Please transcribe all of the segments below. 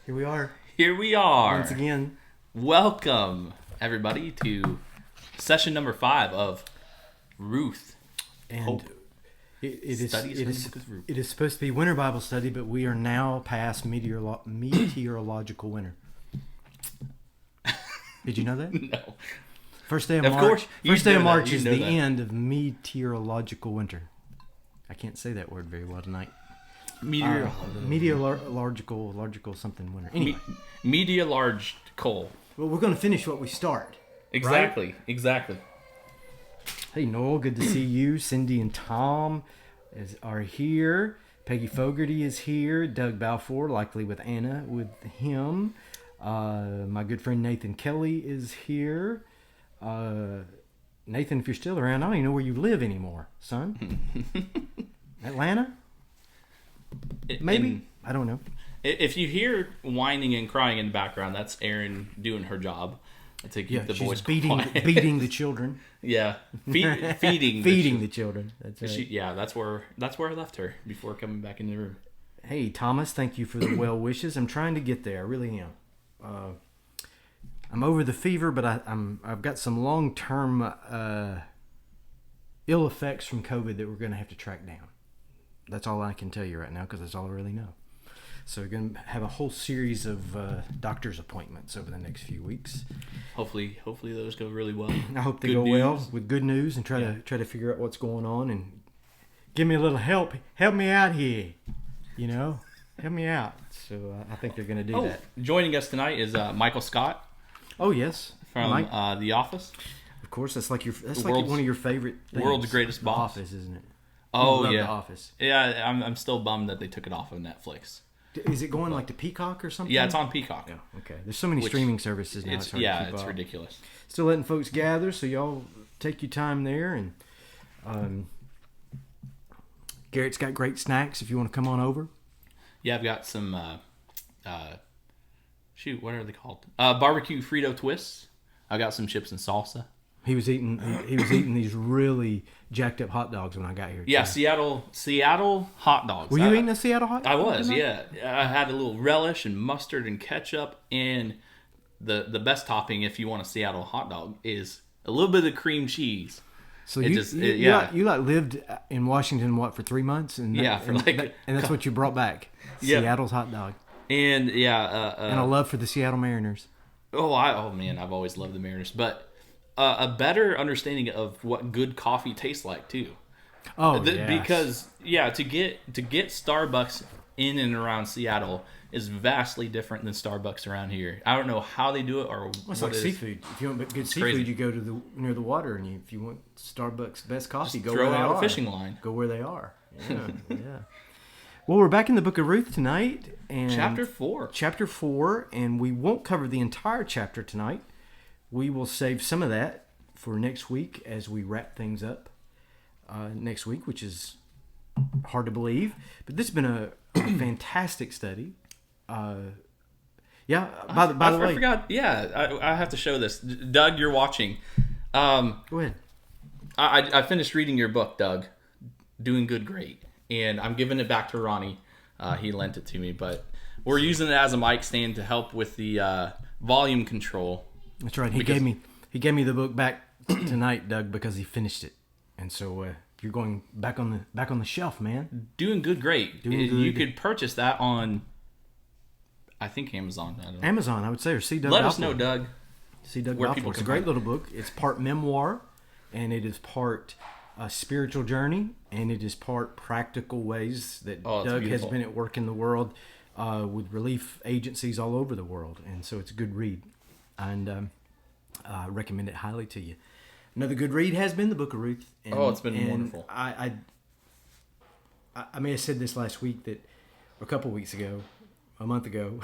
Here we are. Here we are. Once again. Welcome, everybody, to session number 5 of Ruth. And Hope. it Ruth. is supposed to be winter Bible study, but we are now past meteorological winter. Did you know that? No. First day of Of March. course, you First day know of that. March You is know the that. end of meteorological winter. I can't say that word very well tonight. Meteorological something winter. Anyway, Media large coal. well, we're going to finish what we start. Exactly. Right? Exactly. Hey, Noel, good to see you. Cindy and Tom are here. Peggy Fogarty is here. Doug Balfour, likely with Anna, with him. My good friend Nathan Kelly is here. Nathan, if you're still around, I don't even know where you live anymore, son. Atlanta? Maybe? I don't know. If you hear whining and crying in the background, that's Erin doing her job to keep the boys quiet. beating the children. Yeah, feeding The children. That's right. That's where I left her before coming back in the room. Hey, Thomas, thank you for the well wishes. I'm trying to get there. I really am. I'm over the fever, but I've got some long-term ill effects from COVID that we're going to have to track down. That's all I can tell you right now because that's all I really know. So we're going to have a whole series of doctor's appointments over the next few weeks. Hopefully those go really well. I hope they go well with good news and try to figure out what's going on and give me a little help. Help me out here, help me out. So I think they're going to do that. Joining us tonight is Michael Scott. Oh yes, from The Office. Of course, that's like one of your favorite things. World's greatest boss. The Office, isn't it? Oh yeah, The Office. Yeah, I'm still bummed that they took it off of Netflix. Is it going like to Peacock or something? Yeah, it's on Peacock. Yeah, okay. There's so many streaming services now. It's ridiculous. Still letting folks gather, so y'all take your time there. And Garrett's got great snacks if you want to come on over. Yeah, I've got some. What are they called? Barbecue Frito twists. I got some chips and salsa. He was eating these really jacked up hot dogs when I got here. Yeah, Seattle hot dogs. Were you eating a Seattle hot dog? I was, yeah. I had a little relish and mustard and ketchup, and the best topping, if you want a Seattle hot dog, is a little bit of cream cheese. So you lived in Washington for 3 months, and that's what you brought back. Yeah. Seattle's hot dog. And and a love for the Seattle Mariners. I've always loved the Mariners, but a better understanding of what good coffee tastes like too. Yes. Because to get Starbucks in and around Seattle is vastly different than Starbucks around here. I don't know how they do it or it's like seafood. If you want good seafood, crazy. You go to near the water, and if you want Starbucks best coffee, just go where they are. Throw out a fishing line. Go where they are. Yeah, yeah. Well, we're back in the book of Ruth tonight. And Chapter 4, and we won't cover the entire chapter tonight. We will save some of that for next week as we wrap things up next week, which is hard to believe. But this has been a fantastic study. By the way. I forgot. Yeah, I have to show this. Doug, you're watching. Go ahead. I finished reading your book, Doug. Doing Good, Great. And I'm giving it back to Ronnie. He lent it to me, but we're using it as a mic stand to help with the volume control. That's right. He gave me the book back tonight, Doug, because he finished it, and so you're going back on the shelf, man. Doing Good, Great. You could purchase that on, I think, Amazon. I don't know. Amazon, I would say, or C. Doug. Let us know, Doug. C. Doug. It's a great little book. It's part memoir, and it is part spiritual journey, and it is part practical ways that Doug has been at work in the world with relief agencies all over the world, and so it's a good read, and I recommend it highly to you. Another good read has been the Book of Ruth. It's been wonderful. I may have said this last week, that a couple weeks ago, a month ago,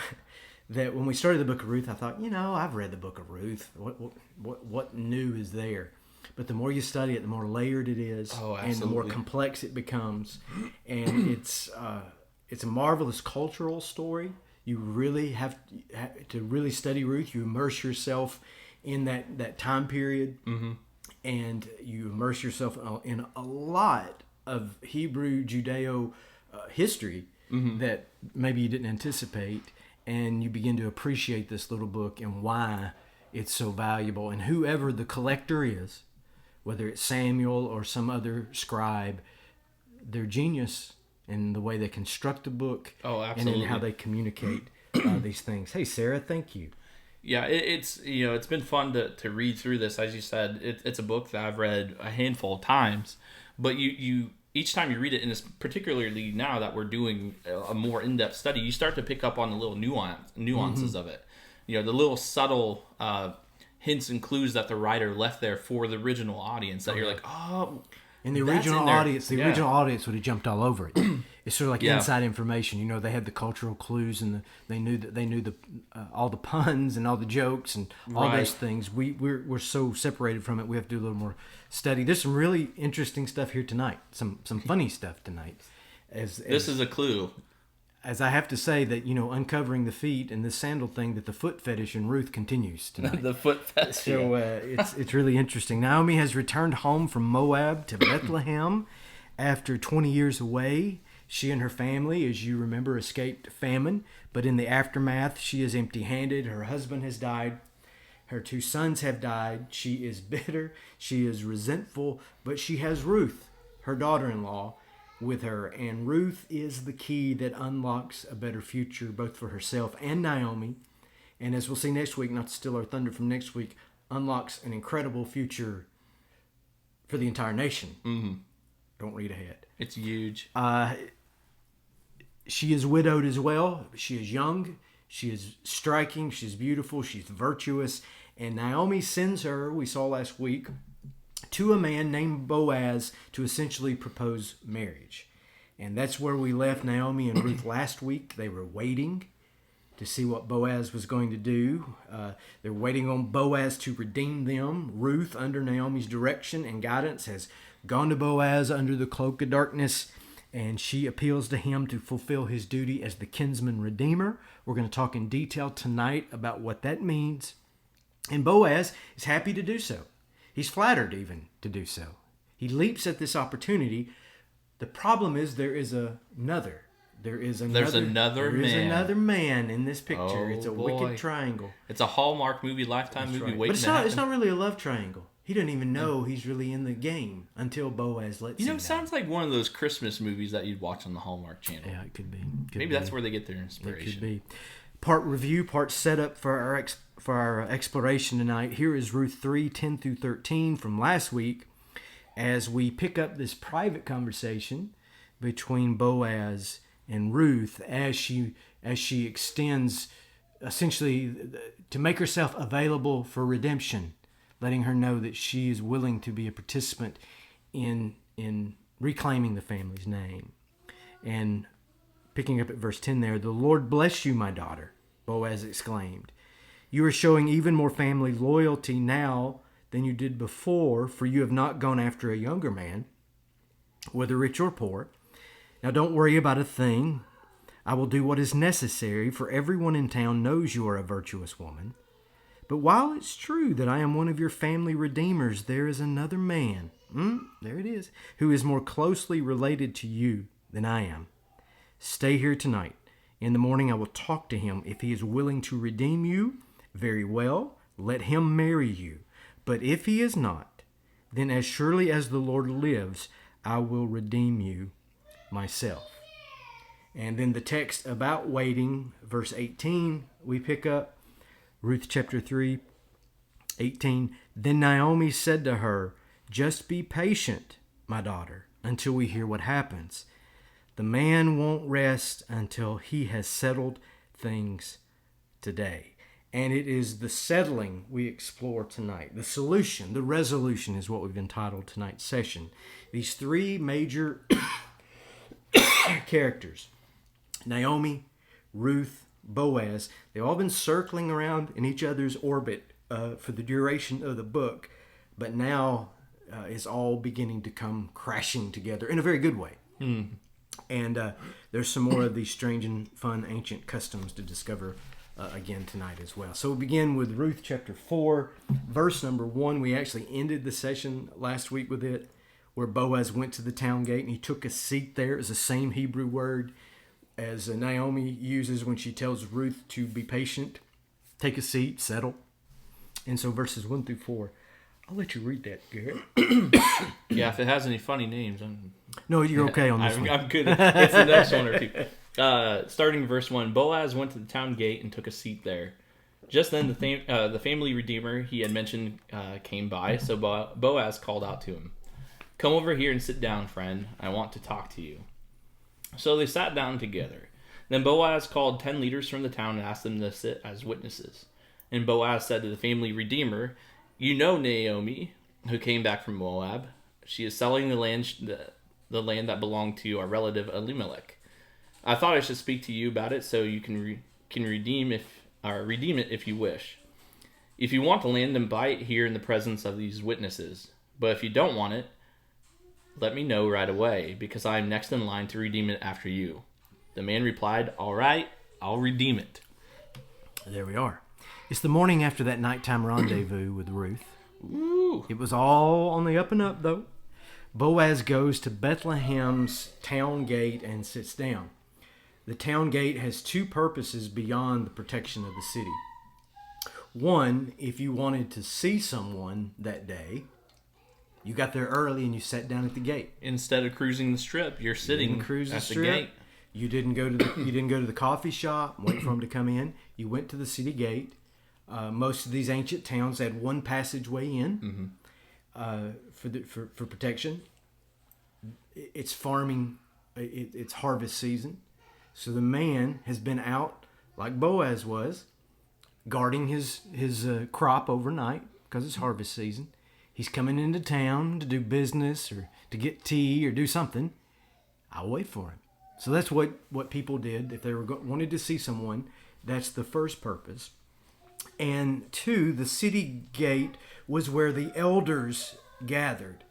that when we started the Book of Ruth, I thought, I've read the Book of Ruth. What new is there? But the more you study it, the more layered it is, and the more complex it becomes. And it's a marvelous cultural story. You really have to really study Ruth. You immerse yourself in that time period, and you immerse yourself in a lot of Hebrew Judeo history that maybe you didn't anticipate. and you begin to appreciate this little book and why it's so valuable. And whoever the collector is, whether it's Samuel or some other scribe, they're genius in the way they construct the book. Oh, and absolutely. in how they communicate these things. Hey, Sarah, thank you. Yeah, it's been fun to read through this. As you said, it's a book that I've read a handful of times, but you each time you read it, and it's particularly now that we're doing a more in-depth study, you start to pick up on the little nuances of it. The little subtle hints and clues that the writer left there for the original audience that you're like, oh. And the original audience, original audience would have jumped all over it. It's sort of like inside information. They had the cultural clues, and they knew the all the puns and all the jokes and all those things. We're so separated from it. We have to do a little more study. There's some really interesting stuff here tonight. Some funny stuff tonight. This is a clue. As I have to say that, uncovering the feet and this sandal thing, that the foot fetish in Ruth continues tonight. The foot fetish. So it's really interesting. Naomi has returned home from Moab to Bethlehem after 20 years away. She and her family, as you remember, escaped famine. But in the aftermath, she is empty-handed. Her husband has died. Her 2 sons have died. She is bitter. She is resentful. But she has Ruth, her daughter-in-law, with her, and Ruth is the key that unlocks a better future both for herself and Naomi, and as we'll see next week, not to steal our thunder from next week, unlocks an incredible future for the entire nation. Don't read ahead. It's huge. She is widowed as well. She is young, she is striking, she's beautiful, she's virtuous, and Naomi sends her, we saw last week, to a man named Boaz to essentially propose marriage. And that's where we left Naomi and Ruth last week. They were waiting to see what Boaz was going to do. They're waiting on Boaz to redeem them. Ruth, under Naomi's direction and guidance, has gone to Boaz under the cloak of darkness, and she appeals to him to fulfill his duty as the Kinsman Redeemer. We're going to talk in detail tonight about what that means. And Boaz is happy to do so. He's flattered even to do so. He leaps at this opportunity. The problem is there is another man in this picture. Oh, it's a boy. wicked triangle. It's a Hallmark movie, Lifetime movie. Right. Waiting But it's not really a love triangle. He doesn't even know he's really in the game until Boaz lets him know. It sounds like one of those Christmas movies that you'd watch on the Hallmark Channel. Yeah, it could be. Maybe that's where they get their inspiration. It could be. Part review, part setup for our exploration tonight. Here is Ruth 3:10 through 13 from last week, as we pick up this private conversation between Boaz and Ruth as she extends essentially to make herself available for redemption, letting her know that she is willing to be a participant in reclaiming the family's name. And picking up at verse 10 there, "The Lord bless you, my daughter," Boaz exclaimed. "You are showing even more family loyalty now than you did before, for you have not gone after a younger man, whether rich or poor. Now don't worry about a thing. I will do what is necessary, for everyone in town knows you are a virtuous woman. But while it's true that I am one of your family redeemers, there is another man, there it is, who is more closely related to you than I am. Stay here tonight. In the morning I will talk to him. If he is willing to redeem you, very well, let him marry you. But if he is not, then as surely as the Lord lives, I will redeem you myself." And then the text about waiting, verse 18, we pick up. Ruth chapter 3:18. "Then Naomi said to her, 'Just be patient, my daughter, until we hear what happens. The man won't rest until he has settled things today.'" And it is the settling we explore tonight. The solution, the resolution is what we've entitled tonight's session. These 3 major characters, Naomi, Ruth, Boaz, they've all been circling around in each other's orbit for the duration of the book, but now it's all beginning to come crashing together in a very good way. And there's some more of these strange and fun ancient customs to discover again tonight as well. So we begin with Ruth chapter 4, verse number 1. We actually ended the session last week with it, where Boaz went to the town gate and he took a seat there. It's the same Hebrew word as Naomi uses when she tells Ruth to be patient, take a seat, settle. And so verses 1 through 4, I'll let you read that, Garrett. Yeah, if it has any funny names, No, you're okay on this one. I'm good. It's the next one or two. Starting verse 1, Boaz went to the town gate and took a seat there. Just then the family redeemer he had mentioned came by, so Boaz called out to him, "Come over here and sit down, friend. I want to talk to you." So they sat down together. Then Boaz called 10 leaders from the town and asked them to sit as witnesses. And Boaz said to the family redeemer, "You know Naomi, who came back from Moab. She is selling the land that belonged to our relative Elimelech. I thought I should speak to you about it so you can redeem it if you wish. If you want the land, then buy it here in the presence of these witnesses. But if you don't want it, let me know right away, because I am next in line to redeem it after you." The man replied, "All right, I'll redeem it." There we are. It's the morning after that nighttime rendezvous with Ruth. Ooh. It was all on the up and up, though. Boaz goes to Bethlehem's town gate and sits down. The town gate has two purposes beyond the protection of the city. One, if you wanted to see someone that day, you got there early and you sat down at the gate. Instead of cruising the strip, you're sitting at the gate. You didn't go to the coffee shop, wait for them to come in. You went to the city gate. Most of these ancient towns had one passageway in for protection. It's farming. It's harvest season. So the man has been out, like Boaz was, guarding his crop overnight because it's harvest season. He's coming into town to do business or to get tea or do something. I'll wait for him. So that's what people did. If they wanted to see someone, that's the first purpose. And two, the city gate was where the elders gathered.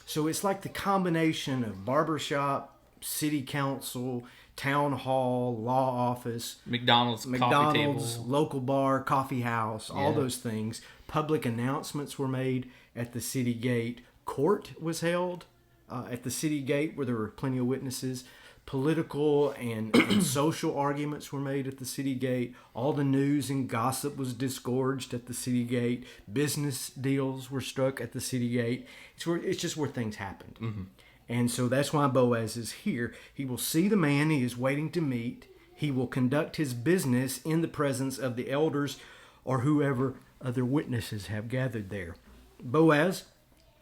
So it's like the combination of barbershop, city council, town hall, law office, McDonald's coffee table, local bar, coffee house, all those things. Public announcements were made at the city gate. Court was held at the city gate where there were plenty of witnesses. Political and social arguments were made at the city gate. All the news and gossip was disgorged at the city gate. Business deals were struck at the city gate. It's just where things happened. Mm-hmm. And so that's why Boaz is here. He will see the man he is waiting to meet. He will conduct his business in the presence of the elders or whoever other witnesses have gathered there. Boaz,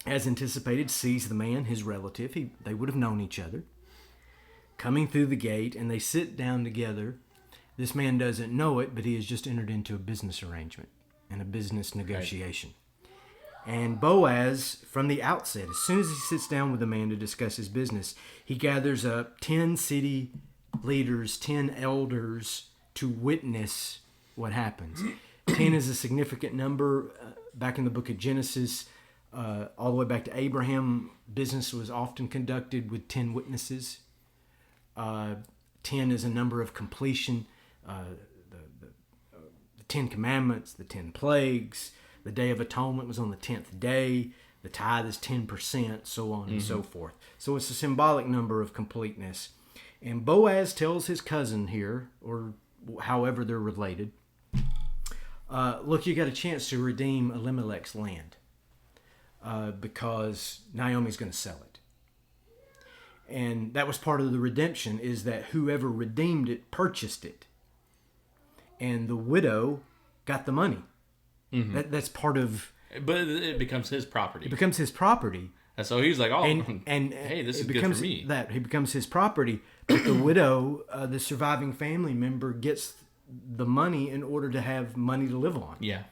as anticipated, sees the man, his relative. They would have known each other, coming through the gate, and they sit down together. This man doesn't know it, but he has just entered into a business arrangement and a business negotiation. Right. And Boaz, from the outset, as soon as he sits down with the man to discuss his business, he gathers up 10 city leaders, 10 elders to witness what happens. 10 is a significant number. Back in the book of Genesis, all the way back to Abraham, business was often conducted with 10 witnesses. 10 is a number of completion. The 10 Commandments, the 10 plagues, the Day of Atonement was on the 10th day. The tithe is 10%, so on and so forth. So it's a symbolic number of completeness. And Boaz tells his cousin here, or however they're related, look, you got a chance to redeem Elimelech's land because Naomi's going to sell it. And that was part of the redemption, is that whoever redeemed it purchased it. And the widow got the money. Mm-hmm. That's part of... But it becomes his property. It becomes his property. And so he's like, oh, and hey, this is good for me. He becomes his property. But the widow, the surviving family member, gets the money in order to have money to live on. Yeah.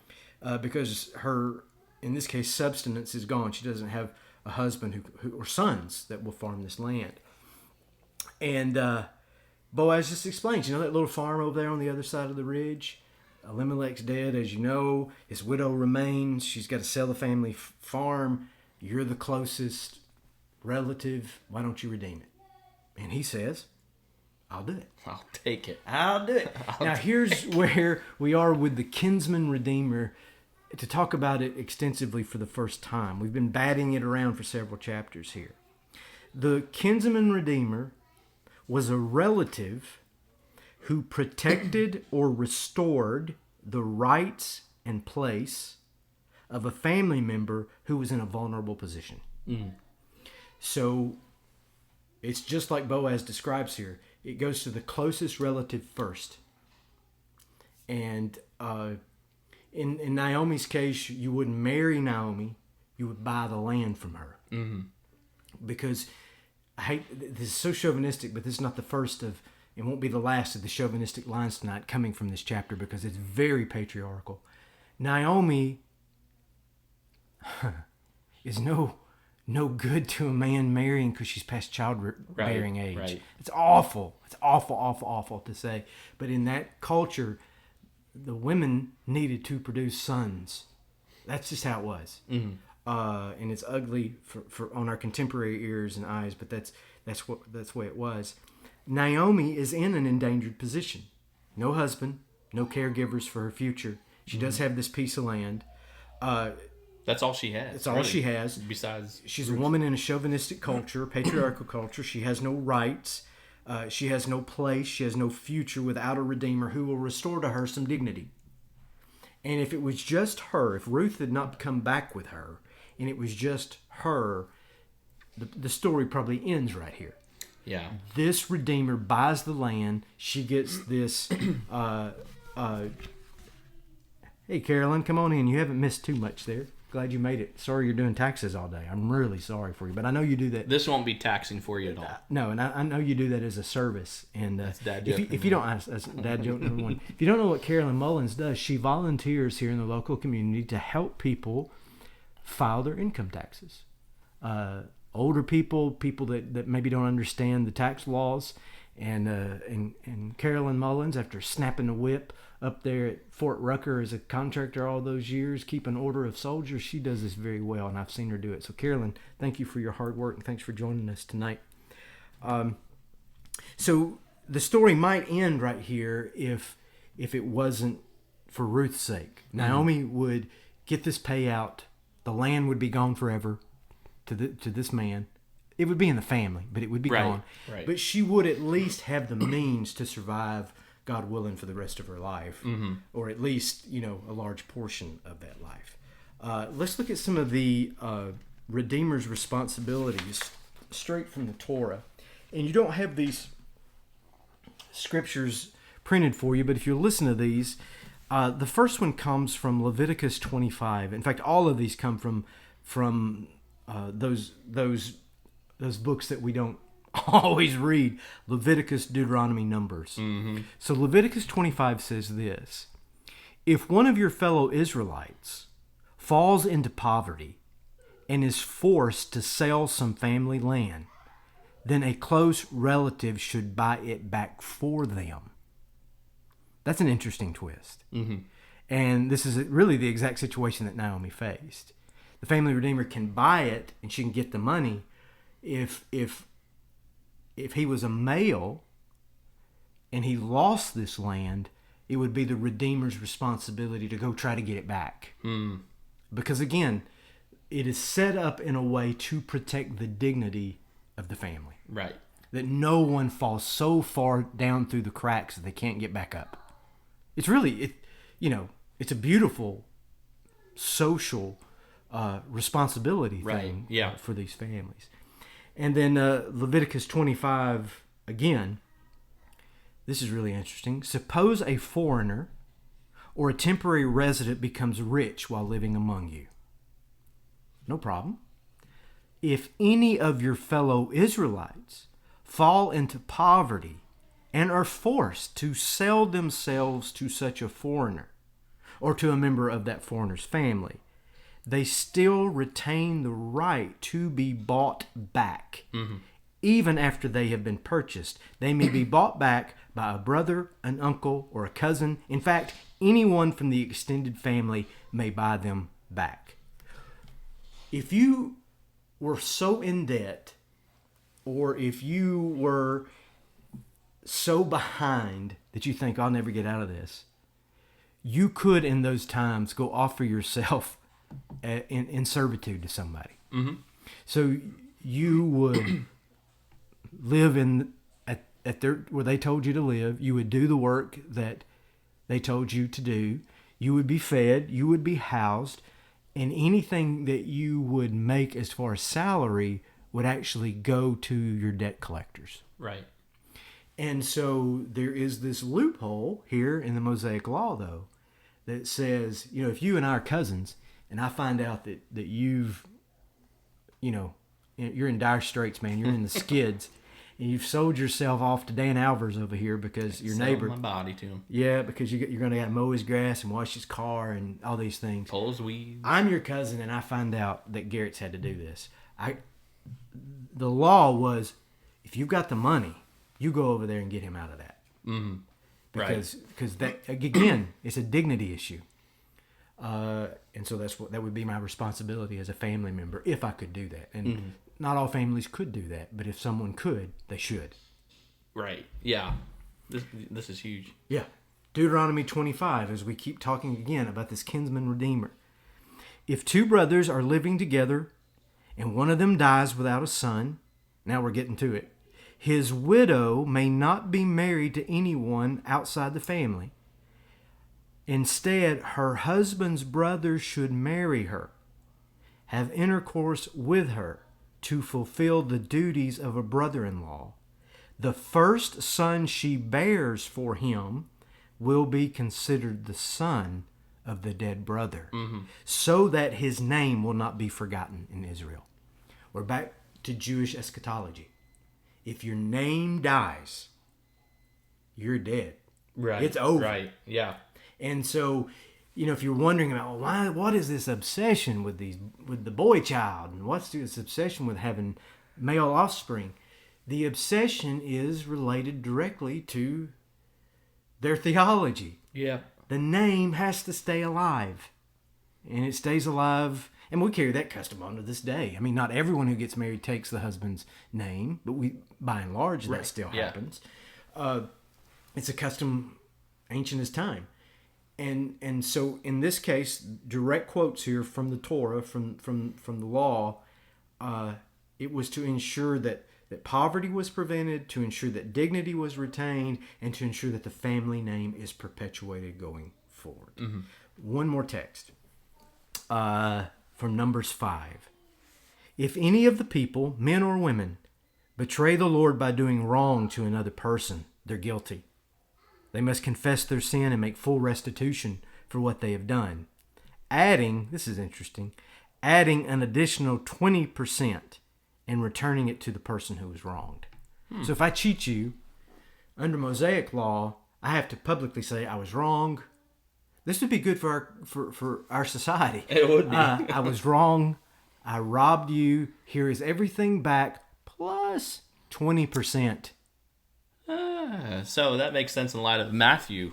Because her, in this case, substance is gone. She doesn't have a husband who or sons that will farm this land. And Boaz just explains, that little farm over there on the other side of the ridge, Elimelech's dead, as you know. His widow remains. She's got to sell the family farm. You're the closest relative. Why don't you redeem it? And he says, I'll do it. I'll take it. I'll do it. Now, here's where we are with the Kinsmen Redeemer, to talk about it extensively for the first time. We've been batting it around for several chapters here. The Kinsman Redeemer was a relative who protected or restored the rights and place of a family member who was in a vulnerable position. So it's just like Boaz describes here. It goes to the closest relative first. And in Naomi's case, you wouldn't marry Naomi. You would buy the land from her. Because, I hate, this is so chauvinistic, but this is not the first of, it won't be the last of the chauvinistic lines tonight coming from this chapter, because it's very patriarchal. Naomi is no good to a man marrying because she's past childbearing age. Right. It's awful. It's awful to say. But in that culture, the women needed to produce sons. That's just how it was. And it's ugly for on our contemporary ears and eyes, but that's the way it was. Naomi is in an endangered position. No husband, no caregivers for her future. She does have this piece of land. That's all she has. That's all she has. Besides, she's a woman in a chauvinistic culture, patriarchal culture. She has no rights. She has no place. She has no future without a Redeemer who will restore to her some dignity. And if it was just her, if Ruth had not come back with her, and it was just her, the story probably ends right here. Yeah. This Redeemer buys the land. She gets this. Hey, Carolyn, come on in. You haven't missed too much there. Glad you made it. Sorry you're doing taxes all day. I'm really sorry for you, but I know you do that. This won't be taxing for you at all. No, and I know you do that as a service. And that's dad joke. If you don't, that's dad joke number one. If you don't know what Carolyn Mullins does, she volunteers here in the local community to help people file their income taxes. Older people that maybe don't understand the tax laws, and Carolyn Mullins, after snapping the whip up there at Fort Rucker as a contractor all those years, keeping order of soldiers, she does this very well, and I've seen her do it. So Carolyn, thank you for your hard work, and thanks for joining us tonight. So the story might end right here if it wasn't for Ruth's sake. Naomi would get this payout. The land would be gone forever to this man. It would be in the family, but it would be gone. Right. But she would at least have the means to survive, God willing, for the rest of her life, or at least, a large portion of that life. Let's look at some of the Redeemer's responsibilities straight from the Torah. And you don't have these scriptures printed for you, but if you listen to these, the first one comes from Leviticus 25. In fact, all of these come from those books that we don't always read: Leviticus, Deuteronomy, Numbers. So Leviticus 25 says this: if one of your fellow Israelites falls into poverty and is forced to sell some family land, then a close relative should buy it back for them. That's an interesting twist. And this is really the exact situation that Naomi faced. The family redeemer can buy it, and she can get the money. If he was a male and he lost this land, it would be the redeemer's responsibility to go try to get it back. Because again, it is set up in a way to protect the dignity of the family. Right. That no one falls so far down through the cracks that they can't get back up. It's really, it's a beautiful social responsibility thing for these families. And then Leviticus 25, again, this is really interesting. Suppose a foreigner or a temporary resident becomes rich while living among you. No problem. If any of your fellow Israelites fall into poverty and are forced to sell themselves to such a foreigner or to a member of that foreigner's family, they still retain the right to be bought back. Even after they have been purchased. They may be bought back by a brother, an uncle, or a cousin. In fact, anyone from the extended family may buy them back. If you were so in debt, or if you were so behind that you think, I'll never get out of this, you could in those times go offer yourself in servitude to somebody. So you would live where they told you to live. You would do the work that they told you to do. You would be fed. You would be housed. And anything that you would make as far as salary would actually go to your debt collectors. Right. And so there is this loophole here in the Mosaic Law, though, that says, if you and I are cousins, and I find out that you've, you're in dire straits, man, you're in the skids, and you've sold yourself off to Dan Alvers over here because your neighbor. Sell my body to him. Yeah, because you're going to mow his grass and wash his car and all these things. Pull his weeds. I'm your cousin, and I find out that Garrett's had to do this. The law was, if you've got the money, you go over there and get him out of that. Mm-hmm. Because that, again, it's a dignity issue. And so that would be my responsibility as a family member if I could do that. And not all families could do that, but if someone could, they should. Right. Yeah. This is huge. Yeah. Deuteronomy 25, as we keep talking again about this kinsman redeemer. If two brothers are living together and one of them dies without a son, now we're getting to it, his widow may not be married to anyone outside the family. Instead, her husband's brother should marry her, have intercourse with her to fulfill the duties of a brother-in-law. The first son she bears for him will be considered the son of the dead brother, so that his name will not be forgotten in Israel. We're back to Jewish eschatology. If your name dies, you're dead. Right. It's over. Right. Yeah. And so, if you're wondering about what is this obsession with the boy child, and what's this obsession with having male offspring, the obsession is related directly to their theology. Yeah. The name has to stay alive, and it stays alive. And we carry that custom on to this day. I mean, not everyone who gets married takes the husband's name, but by and large, that still happens. It's a custom ancient as time. And so in this case, direct quotes here from the Torah, from the law, it was to ensure that poverty was prevented, to ensure that dignity was retained, and to ensure that the family name is perpetuated going forward. Mm-hmm. One more text. From Numbers 5. If any of the people, men or women, betray the Lord by doing wrong to another person, they're guilty. They must confess their sin and make full restitution for what they have done. This is interesting, adding an additional 20% and returning it to the person who was wronged. So if I cheat you, under Mosaic law, I have to publicly say I was wrong. This would be good for our society. It would be. I was wrong. I robbed you. Here is everything back plus 20%. So that makes sense in light of Matthew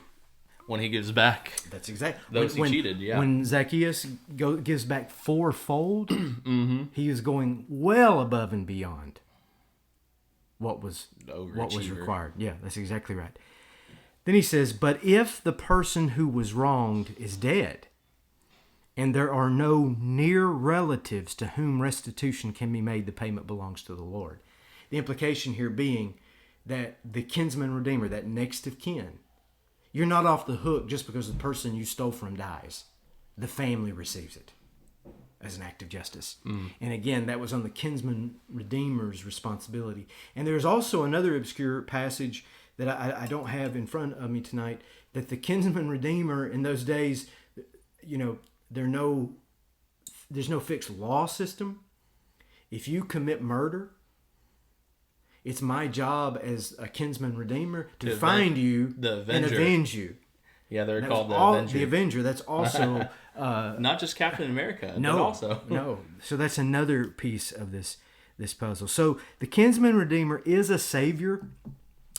when he gives back. That's exactly those he cheated. Yeah. When Zacchaeus gives back fourfold, he is going well above and beyond what was required. Yeah, that's exactly right. Then he says, but if the person who was wronged is dead, and there are no near relatives to whom restitution can be made, the payment belongs to the Lord. The implication here being that the kinsman redeemer, that next of kin, you're not off the hook just because the person you stole from dies. The family receives it as an act of justice. And again, that was on the kinsman redeemer's responsibility. And there's also another obscure passage that I don't have in front of me tonight, that the kinsman redeemer in those days, there's no fixed law system. If you commit murder, it's my job as a kinsman redeemer to find you and avenge you. Yeah, they're called the Avenger. That's also not just Captain America. No, but also no. So that's another piece of this puzzle. So the kinsman redeemer is a savior,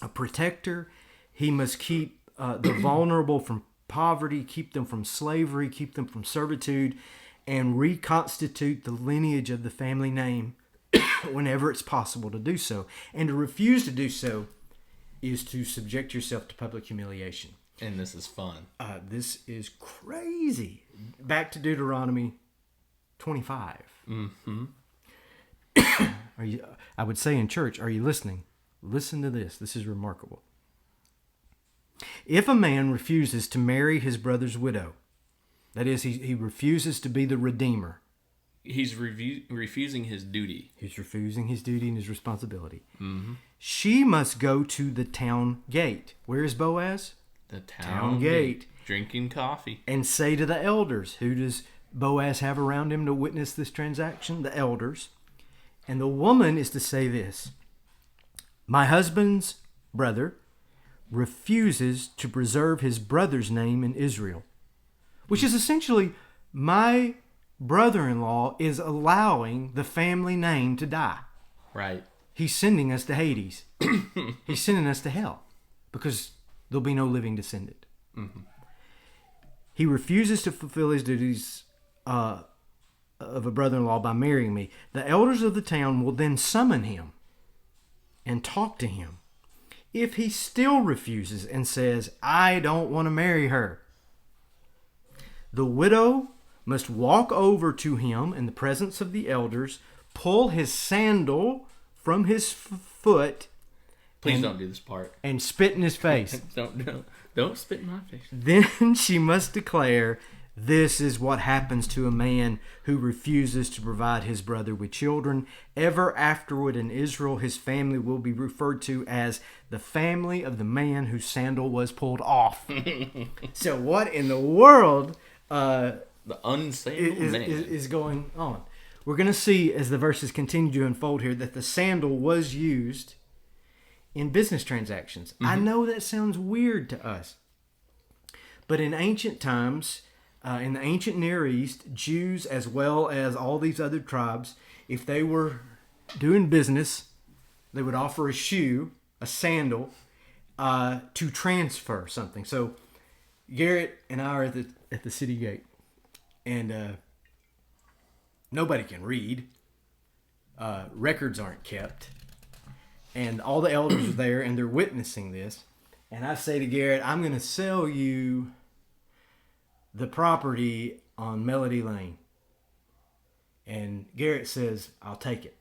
a protector. He must keep the vulnerable from poverty, keep them from slavery, keep them from servitude, and reconstitute the lineage of the family name whenever it's possible to do so. And to refuse to do so is to subject yourself to public humiliation. And this is fun. This is crazy. Back to Deuteronomy 25. Mm-hmm. I would say in church, are you listening? Listen to this. This is remarkable. If a man refuses to marry his brother's widow, that is, he refuses to be the redeemer. He's refusing his duty. He's refusing his duty and his responsibility. Mm-hmm. She must go to the town gate. Where is Boaz? The town gate. Drinking coffee. And say to the elders. Who does Boaz have around him to witness this transaction? The elders. And the woman is to say this. My husband's brother refuses to preserve his brother's name in Israel. Which is essentially, my brother-in-law is allowing the family name to die. Right. He's sending us to Hades. He's sending us to hell. Because there'll be no living descendant. Mm-hmm. He refuses to fulfill his duties of a brother-in-law by marrying me. The elders of the town will then summon him and talk to him. If he still refuses and says, I don't want to marry her, the widow must walk over to him in the presence of the elders, pull his sandal from his foot. Please don't do this part. And spit in his face. Don't spit in my face. Then she must declare, this is what happens to a man who refuses to provide his brother with children. Ever afterward in Israel, his family will be referred to as the family of the man whose sandal was pulled off. So what in the world the unsandaled man is going on? We're going to see as the verses continue to unfold here that the sandal was used in business transactions. Mm-hmm. I know that sounds weird to us. But in ancient times, in the ancient Near East, Jews as well as all these other tribes, if they were doing business, they would offer a shoe, a sandal, to transfer something. So Garrett and I are at the city gate, and nobody can read. Records aren't kept. And all the elders are there, and they're witnessing this. And I say to Garrett, I'm going to sell you the property on Melody Lane. And Garrett says, I'll take it.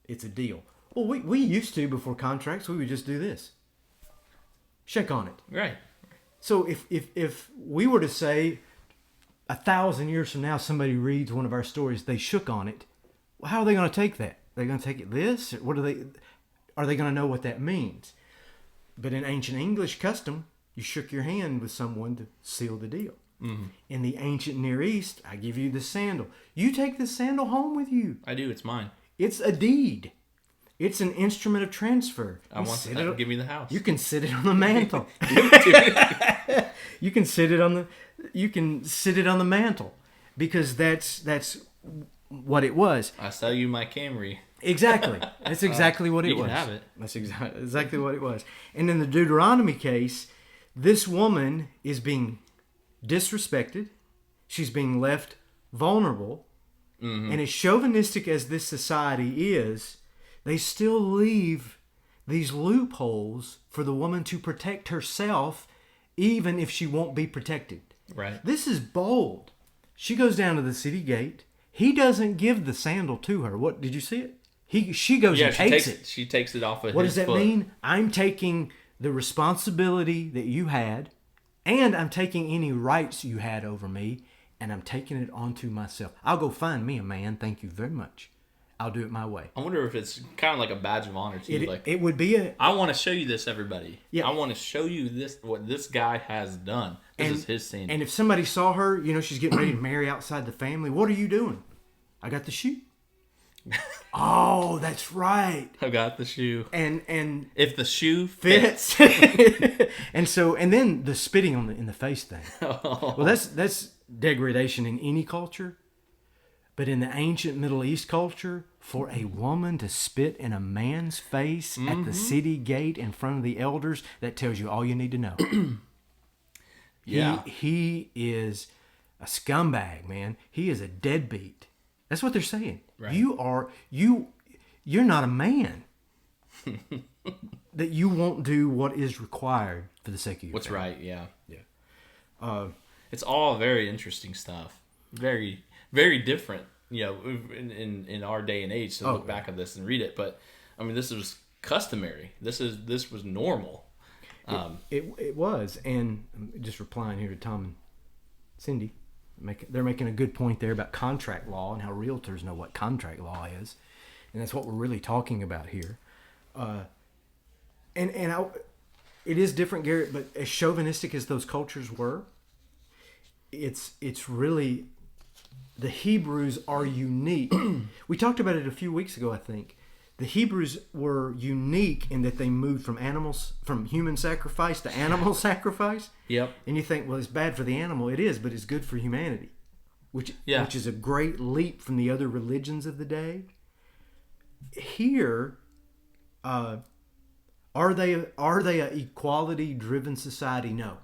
It's a deal. Well, we used to, before contracts, we would just do this. Shake on it. Right. So if we were to say 1,000 years from now, somebody reads one of our stories, they shook on it, well, how are they going to take that? Are they going to take it this? Are they going to know what that means? But in ancient English custom, you shook your hand with someone to seal the deal. Mm-hmm. In the ancient Near East, I give you the sandal. You take this sandal home with you. I do. It's mine. It's a deed. It's an instrument of transfer. Give me the house. You can sit it on the mantle. You can sit it on the mantle, because that's what it was. I sell you my Camry. Exactly. That's exactly what it was. You can have it. That's exactly what it was. And in the Deuteronomy case, this woman is being disrespected. She's being left vulnerable. Mm-hmm. And as chauvinistic as this society is, they still leave these loopholes for the woman to protect herself, even if she won't be protected. Right. This is bold. She goes down to the city gate. He doesn't give the sandal to her. What, did you see it? She goes and takes it. She takes it off of his foot. What does that mean? I'm taking the responsibility that you had, and I'm taking any rights you had over me, and I'm taking it onto myself. I'll go find me a man. Thank you very much. I'll do it my way. I wonder if it's kind of like a badge of honor too. It would be I want to show you this, everybody. Yeah. I want to show you this, what this guy has done. This is his sin. And if somebody saw her, she's getting ready to marry outside the family. What are you doing? I got the shoe. Oh, that's right. I got the shoe. And if the shoe fits. and then the spitting in the face thing. Oh. Well, that's degradation in any culture. But in the ancient Middle East culture, for a woman to spit in a man's face at the city gate in front of the elders, that tells you all you need to know. Yeah. He is a scumbag, man. He is a deadbeat. That's what they're saying. Right. You're not a man. That you won't do what is required for the sake of your What's family. Right, yeah. Yeah. It's all very interesting stuff. Very, very different, in our day and age to look back at this and read it. But, I mean, this was customary. This was normal. It was, and just replying here to Tom and Cindy, they're making a good point there about contract law and how realtors know what contract law is, and that's what we're really talking about here. It is different, Garrett, but as chauvinistic as those cultures were, it's really, the Hebrews are unique. We talked about it a few weeks ago, I think. The Hebrews were unique in that they moved from human sacrifice to animal sacrifice. Yep. And you think, well, it's bad for the animal. It is, but it's good for humanity, which is a great leap from the other religions of the day. Here, are they a equality-driven society? No.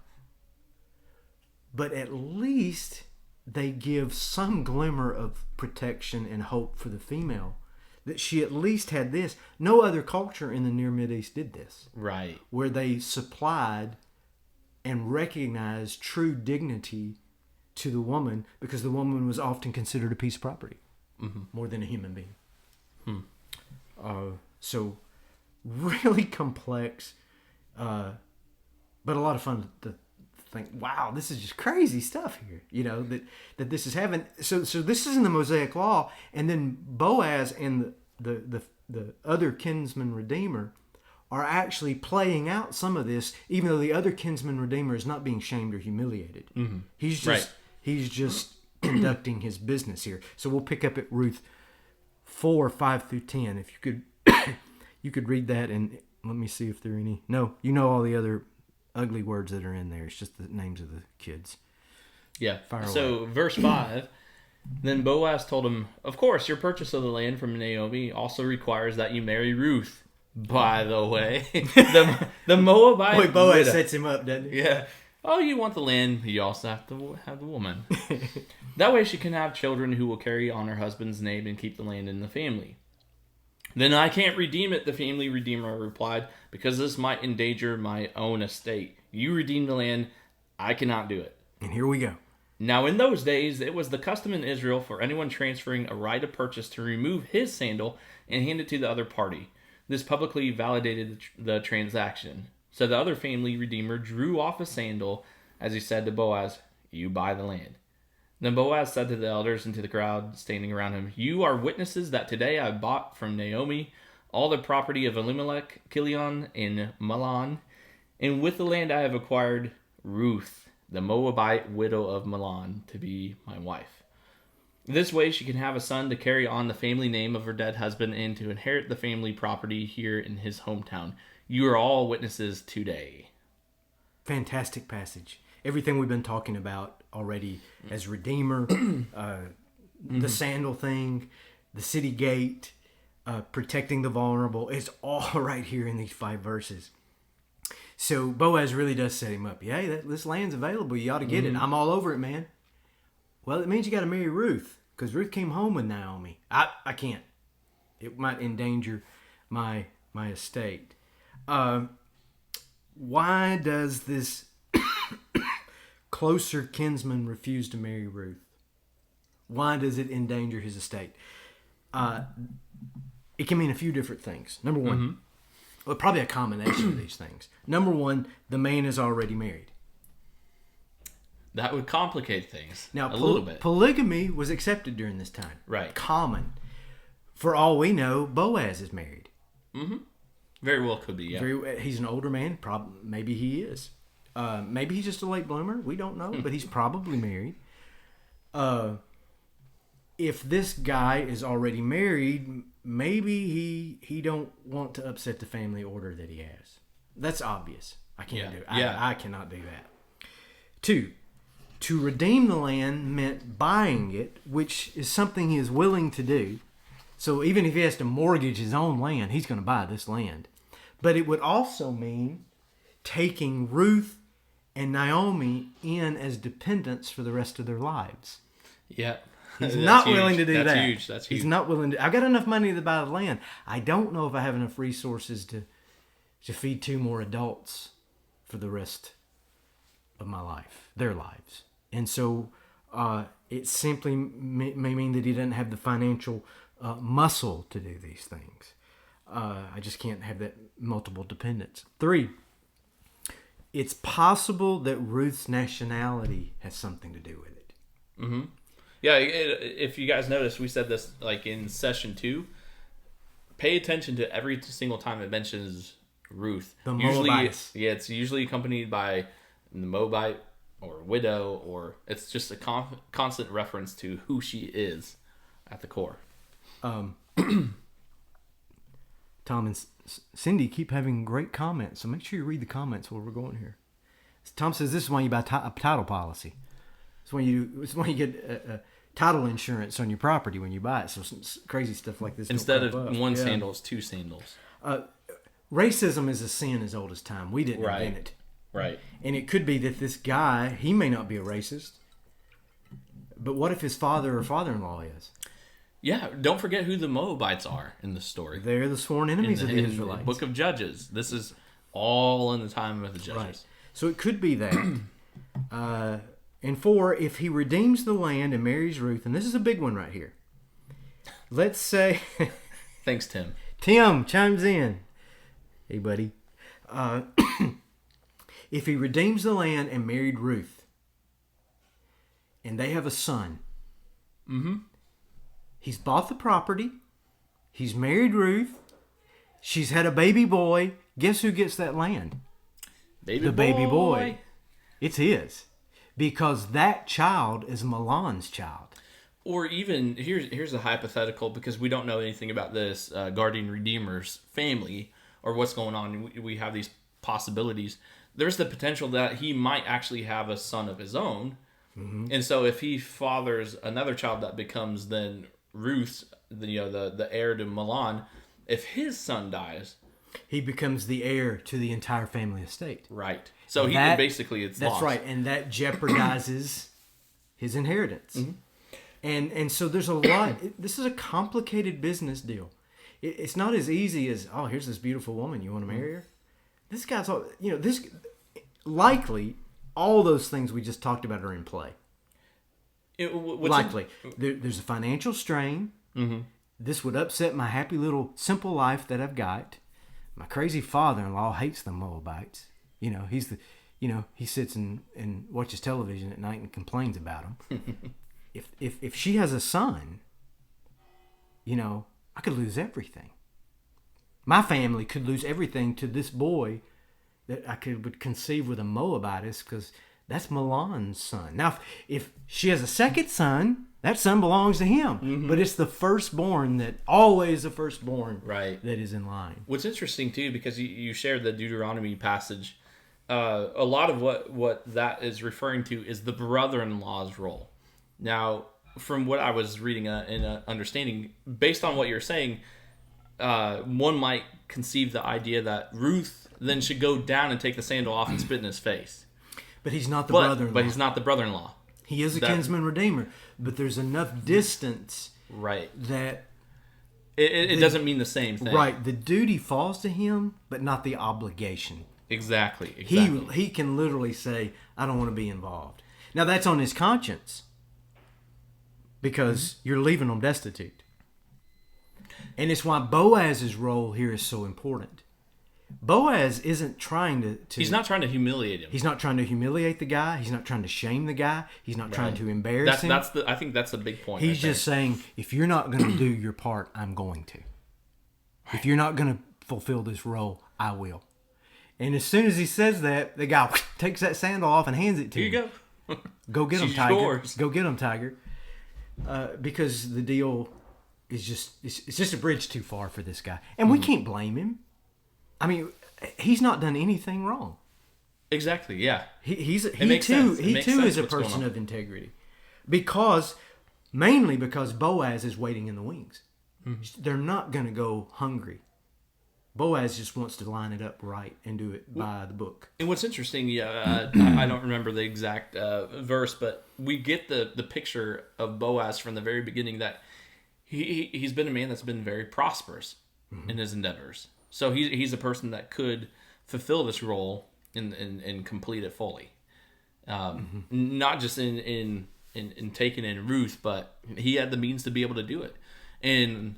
But at least they give some glimmer of protection and hope for the female. That she at least had this. No other culture in the Near Mideast did this. Right. Where they supplied and recognized true dignity to the woman, because the woman was often considered a piece of property more than a human being. So really complex, but a lot of fun to think, wow, this is just crazy stuff here, that this is having. So this is in the Mosaic Law, and then Boaz and the other Kinsman Redeemer are actually playing out some of this, even though the other Kinsman Redeemer is not being shamed or humiliated. He's just conducting his business here. So we'll pick up at Ruth 4:5-10. If you could read that, and let me see if there are any. No, all the other ugly words that are in there. It's just the names of the kids. Yeah. So verse 5, then Boaz told him, of course, your purchase of the land from Naomi also requires that you marry Ruth. By the way, the Moabite. Boy, Boaz sets him up, doesn't he? Yeah. Oh, you want the land, you also have to have the woman. That way she can have children who will carry on her husband's name and keep the land in the family. Then I can't redeem it, the family redeemer replied, because this might endanger my own estate. You redeem the land, I cannot do it. And here we go. Now in those days, it was the custom in Israel for anyone transferring a right of purchase to remove his sandal and hand it to the other party. This publicly validated the transaction. So the other family redeemer drew off a sandal as he said to Boaz, you buy the land. Then Boaz said to the elders and to the crowd standing around him, you are witnesses that today I bought from Naomi all the property of Elimelech, Kilion, and Mahlon, and with the land I have acquired Ruth, the Moabite widow of Mahlon, to be my wife. This way she can have a son to carry on the family name of her dead husband and to inherit the family property here in his hometown. You are all witnesses today. Fantastic passage. Everything we've been talking about already as Redeemer, the sandal thing, the city gate, protecting the vulnerable, it's all right here in these 5 verses. So Boaz really does set him up. Yeah, this land's available. You ought to get it. I'm all over it, man. Well, it means you got to marry Ruth, because Ruth came home with Naomi. I can't. It might endanger my estate. Why does this closer kinsman refuse to marry Ruth? Why does it endanger his estate? It can mean a few different things. Number one, well, probably a combination of these things. Number one, the man is already married. That would complicate things now, a little bit. Polygamy was accepted during this time. Right. Common. For all we know, Boaz is married. Very well could be, yeah. He's an older man. Maybe he is. Maybe he's just a late bloomer. We don't know, but he's probably married. If this guy is already married, maybe he don't want to upset the family order that he has. That's obvious. I can't do it. I cannot do that. 2, to redeem the land meant buying it, which is something he is willing to do. So even if he has to mortgage his own land, he's going to buy this land. But it would also mean taking Ruth and Naomi in as dependents for the rest of their lives. Yeah. He's not willing to do that. That's huge. That's huge. He's not willing to. I got enough money to buy the land. I don't know if I have enough resources to feed 2 more adults for the rest of my life, their lives. And so it simply may mean that he doesn't have the financial muscle to do these things. I just can't have that multiple dependence. 3, it's possible that Ruth's nationality has something to do with it. Mm-hmm. Yeah, if you guys notice, we said this like in session 2. Pay attention to every single time it mentions Ruth. The usually, Moabites. yeah, it's usually accompanied by the Moabite or widow, or it's just a constant reference to who she is at the core. Tom and Cindy keep having great comments, so make sure you read the comments while we're going here. Tom says this is why you buy a title policy. It's when you get a title insurance on your property when you buy it. So some crazy stuff like this. Instead of one sandal, it's 2 sandals. Racism is a sin as old as time. We didn't invent it. Right. And it could be that this guy, he may not be a racist, but what if his father or father-in-law is? Yeah, don't forget who the Moabites are in the story. They're the sworn enemies of the Israelites. The book of Judges. This is all in the time of the Judges. Right. So it could be that. And 4, if he redeems the land and marries Ruth, and this is a big one right here. Let's say... Thanks, Tim. Tim chimes in. Hey, buddy. If he redeems the land and married Ruth, and they have a son, he's bought the property, he's married Ruth, she's had a baby boy. Guess who gets that land? Baby boy. It's his. Because that child is Milan's child. Or even, here's a hypothetical, because we don't know anything about this Guardian Redeemer's family or what's going on. We have these possibilities. There's the potential that he might actually have a son of his own. Mm-hmm. And so if he fathers another child that becomes then Ruth's, the heir to Milan, if his son dies, he becomes the heir to the entire family estate. Right. So basically it's that's lost. Right, and that jeopardizes his inheritance. Mm-hmm. And so there's a lot. This is a complicated business deal. It's not as easy as, oh, here's this beautiful woman, you want to marry her? This guy's all, this likely all those things we just talked about are in play. Likely, there's a financial strain. Mm-hmm. This would upset my happy little simple life that I've got. My crazy father-in-law hates the Moabites. He's the, he sits and watches television at night and complains about them. If she has a son, I could lose everything. My family could lose everything to this boy that I would conceive with a Moabitess, because that's Milan's son. Now, if she has a second son, that son belongs to him. Mm-hmm. But it's the firstborn always the firstborn right. that is in line. What's interesting, too, because you shared the Deuteronomy passage, a lot of what that is referring to is the brother-in-law's role. Now, from what I was reading and understanding, based on what you're saying, one might conceive the idea that Ruth then should go down and take the sandal off and spit in his face. But he's not the brother-in-law. But he's not the brother-in-law. He is a kinsman redeemer, but there's enough distance right. that it doesn't mean the same thing. Right. The duty falls to him, but not the obligation. Exactly. He can literally say, I don't want to be involved. Now, that's on his conscience, because you're leaving them destitute. And it's why Boaz's role here is so important. Boaz isn't trying to... He's not trying to humiliate him. He's not trying to humiliate the guy. He's not trying to shame the guy. He's not trying to embarrass him. I think that's the big point. He's just saying, if you're not going to do your part, I'm going to. Right. If you're not going to fulfill this role, I will. And as soon as he says that, the guy takes that sandal off and hands it to him. Here you go. Go get him, Tiger. Yours. Go get him, Tiger. Because the deal is it's just a bridge too far for this guy. And we can't blame him. I mean, he's not done anything wrong. Exactly, yeah. He too is a person of integrity. Mainly because Boaz is waiting in the wings. Mm-hmm. They're not going to go hungry. Boaz just wants to line it up right and do it by the book. And what's interesting, I don't remember the exact verse, but we get the picture of Boaz from the very beginning that he's been a man that's been very prosperous in his endeavors. So he's a person that could fulfill this role and complete it fully. Not just in taking in Ruth, but he had the means to be able to do it. And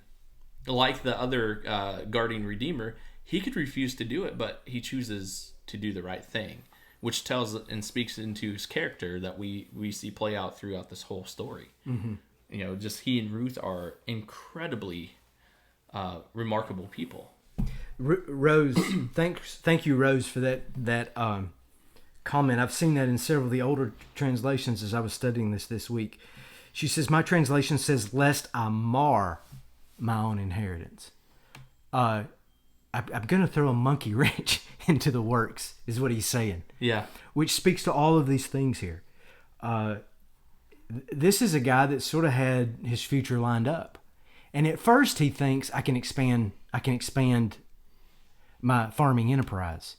like the other guardian redeemer, he could refuse to do it, but he chooses to do the right thing, which tells and speaks into his character that we see play out throughout this whole story. Mm-hmm. You know, just he and Ruth are incredibly remarkable people. Rose, thank you, Rose, for that comment. I've seen that in several of the older translations as I was studying this week. She says, my translation says, lest I mar my own inheritance. I'm going to throw a monkey wrench into the works, is what he's saying. Yeah. Which speaks to all of these things here. This is a guy that sort of had his future lined up. And at first he thinks I can expand my farming enterprise.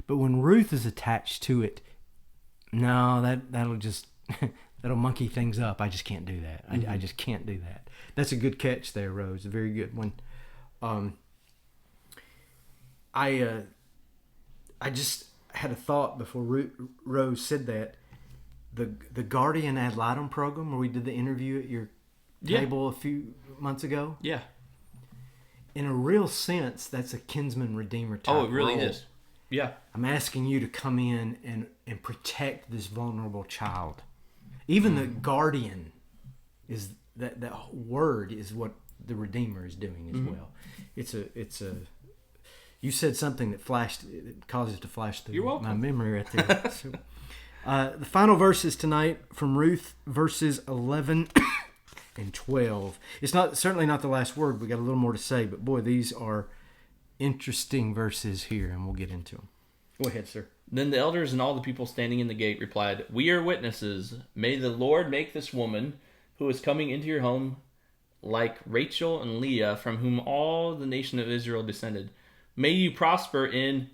But when Ruth is attached to it, no, that'll just that'll monkey things up. I just can't do that. Mm-hmm. I just can't do that. That's a good catch there, Rose. A very good one. I just had a thought before Rose said that. The Guardian Ad Litem program where we did the interview at your table a few months ago. Yeah. In a real sense, that's a Kinsmen Redeemer type Oh, it really role. is. Yeah. I'm asking you to come in and protect this vulnerable child. Even the guardian is that word is what the Redeemer is doing as well. It's a you said something that caused it to flash through my memory right there. So, the final verses tonight from Ruth, verses 11 and 12. It's certainly not the last word. We got a little more to say, but boy, these are interesting verses here, and we'll get into them. Go ahead, sir. Then the elders and all the people standing in the gate replied, "We are witnesses. May the Lord make this woman who is coming into your home like Rachel and Leah, from whom all the nation of Israel descended. May you prosper in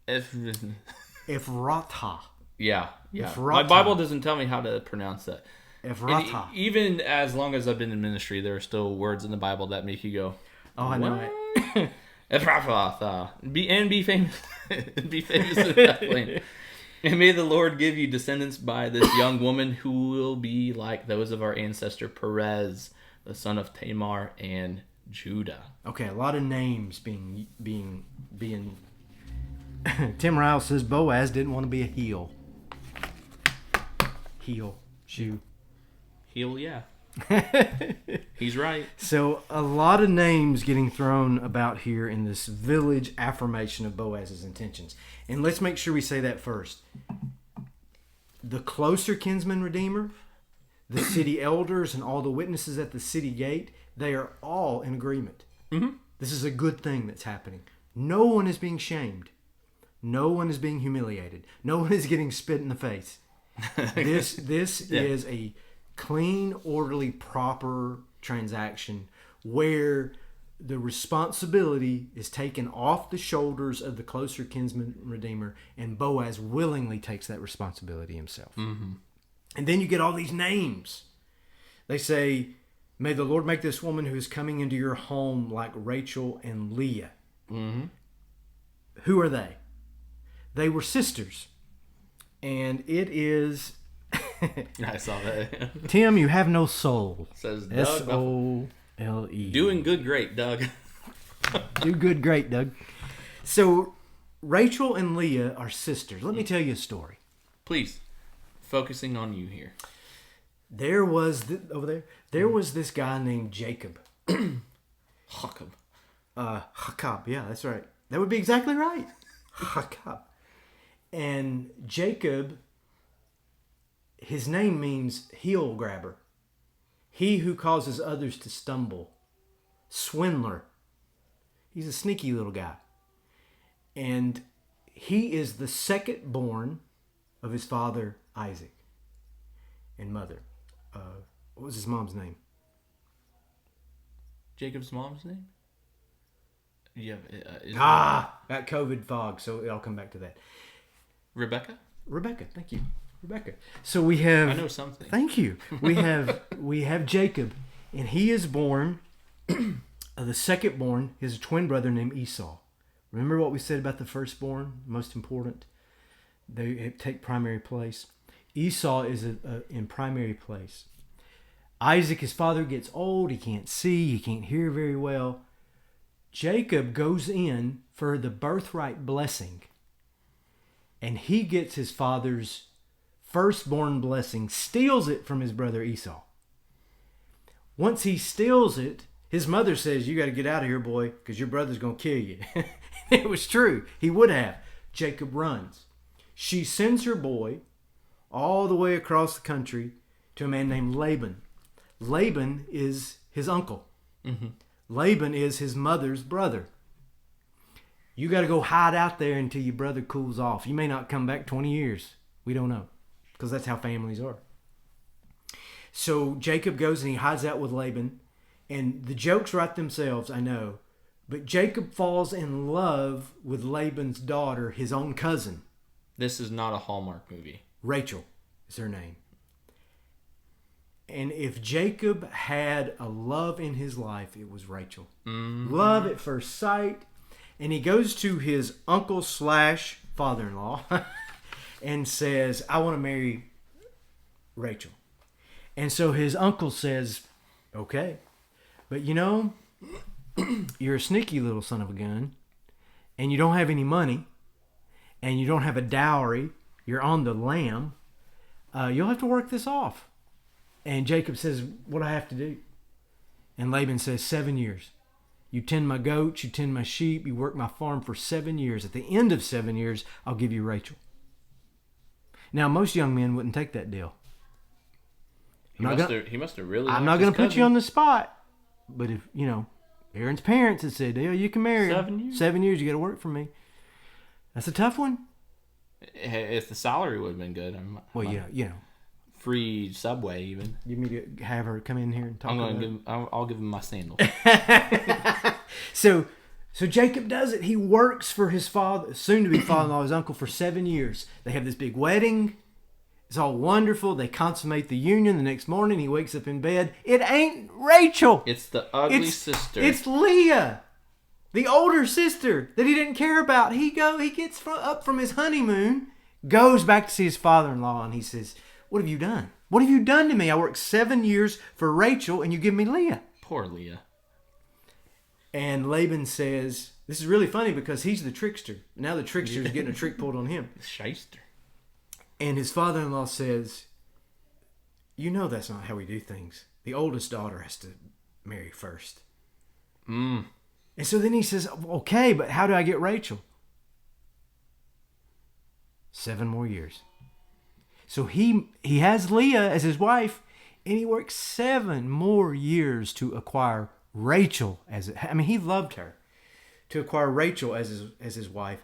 Ephratah. Yeah. Ephratah. My Bible doesn't tell me how to pronounce that. Ephratah. Even as long as I've been in ministry, there are still words in the Bible that make you go, "Oh, I know it." Ephratah. Be famous. Be famous in that plane. And may the Lord give you descendants by this young woman who will be like those of our ancestor Perez, the son of Tamar and Judah." Okay, a lot of names being. Tim Ryle says Boaz didn't want to be a heel. Shoe. Heel, yeah. He's right. So a lot of names getting thrown about here in this village affirmation of Boaz's intentions. And let's make sure we say that first. The closer kinsman redeemer, the city elders, and all the witnesses at the city gate, they are all in agreement. Mm-hmm. This is a good thing that's happening. No one is being shamed. No one is being humiliated. No one is getting spit in the face. This is a clean, orderly, proper transaction where the responsibility is taken off the shoulders of the closer kinsman redeemer, and Boaz willingly takes that responsibility himself. Mm-hmm. And then you get all these names. They say, "May the Lord make this woman who is coming into your home like Rachel and Leah." Mm-hmm. Who are they? They were sisters. And it is... I saw that. Tim, you have no soul. Says Doug. S-O-L-E. Doing good, great, Doug. Do good, great, Doug. So, Rachel and Leah are sisters. Let me tell you a story. Please. Focusing on you here. There was, was this guy named Jacob. Jacob. Jacob, yeah, that's right. That would be exactly right. Jacob. And Jacob, his name means heel grabber. He who causes others to stumble. Swindler. He's a sneaky little guy. And he is the second born of his father, Isaac, and mother. What was his mom's name? Jacob's mom's name? Yeah. That COVID fog, so I'll come back to that. Rebecca, thank you. Rebecca. So we have... I know something. Thank you. We have Jacob, and he is born, the second born, his twin brother named Esau. Remember what we said about the firstborn? Most important. They take primary place. Esau is in primary place. Isaac, his father, gets old. He can't see. He can't hear very well. Jacob goes in for the birthright blessing. And he gets his father's firstborn blessing, steals it from his brother Esau. Once he steals it, his mother says, you got to get out of here, boy, because your brother's going to kill you. It was true. He would have. Jacob runs. She sends her boy all the way across the country to a man named Laban. Laban is his uncle. Mm-hmm. Laban is his mother's brother. You got to go hide out there until your brother cools off. You may not come back 20 years. We don't know, because that's how families are. So Jacob goes and he hides out with Laban. And the jokes write themselves, I know. But Jacob falls in love with Laban's daughter, his own cousin. This is not a Hallmark movie. Rachel is her name. And if Jacob had a love in his life, it was Rachel. Mm-hmm. Love at first sight. And he goes to his uncle / father-in-law and says, I want to marry Rachel. And so his uncle says, okay. But you know, you're a sneaky little son of a gun. And you don't have any money. And you don't have a dowry. You're on the lam. You'll have to work this off. And Jacob says, what do I have to do? And Laban says, 7 years. You tend my goats, you tend my sheep, you work my farm for 7 years. At the end of 7 years, I'll give you Rachel. Now, most young men wouldn't take that deal. He must have really. I'm not going to put you on the spot. But if, you know, Aaron's parents had said, yeah, you can marry her. 7 years? 7 years, you got to work for me. That's a tough one. If the salary would have been good. Well, you know. Free Subway, even. You need to have her come in here and talk I'll give him my sandals. So Jacob does it. He works for his father, soon-to-be father-in-law, his uncle, for 7 years. They have this big wedding. It's all wonderful. They consummate the union. The next morning, he wakes up in bed. It ain't Rachel. It's the ugly sister. It's Leah, the older sister that he didn't care about. He gets up from his honeymoon, goes back to see his father-in-law, and he says, what have you done? What have you done to me? I worked 7 years for Rachel, and you give me Leah. Poor Leah. And Laban says, this is really funny because he's the trickster. Now the trickster is getting a trick pulled on him. Shyster. And his father-in-law says, you know that's not how we do things. The oldest daughter has to marry first. And so then he says, okay, but how do I get Rachel? 7 more years. So he has Leah as his wife, and he works 7 more years to acquire Rachel he loved her, to acquire Rachel as his wife.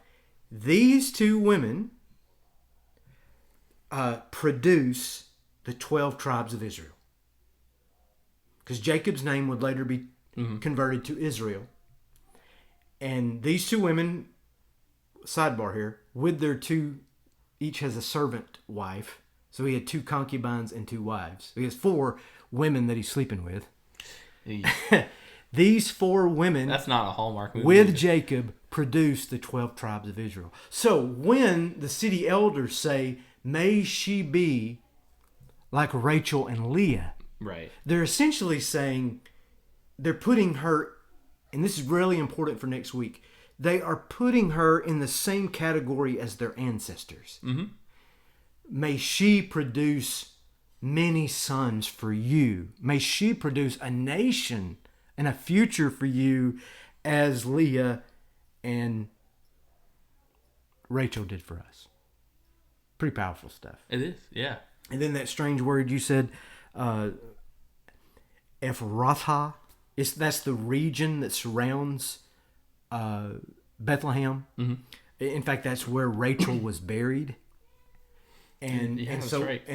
These 2 women produce the 12 tribes of Israel, because Jacob's name would later be converted to Israel. And these 2 women, sidebar here, with their 2. Each has a servant wife. So he had 2 concubines and 2 wives. He has 4 women that he's sleeping with. These 4 women, that's not a Hallmark movie, with Jacob, produced the 12 tribes of Israel. So when the city elders say, may she be like Rachel and Leah, right? They're essentially saying, they're putting her, and this is really important for next week, they are putting her in the same category as their ancestors. Mm-hmm. May she produce many sons for you. May she produce a nation and a future for you as Leah and Rachel did for us. Pretty powerful stuff. It is, yeah. And then that strange word you said, Ephrathah, that's the region that surrounds Bethlehem. Mm-hmm. In fact, that's where Rachel was buried. And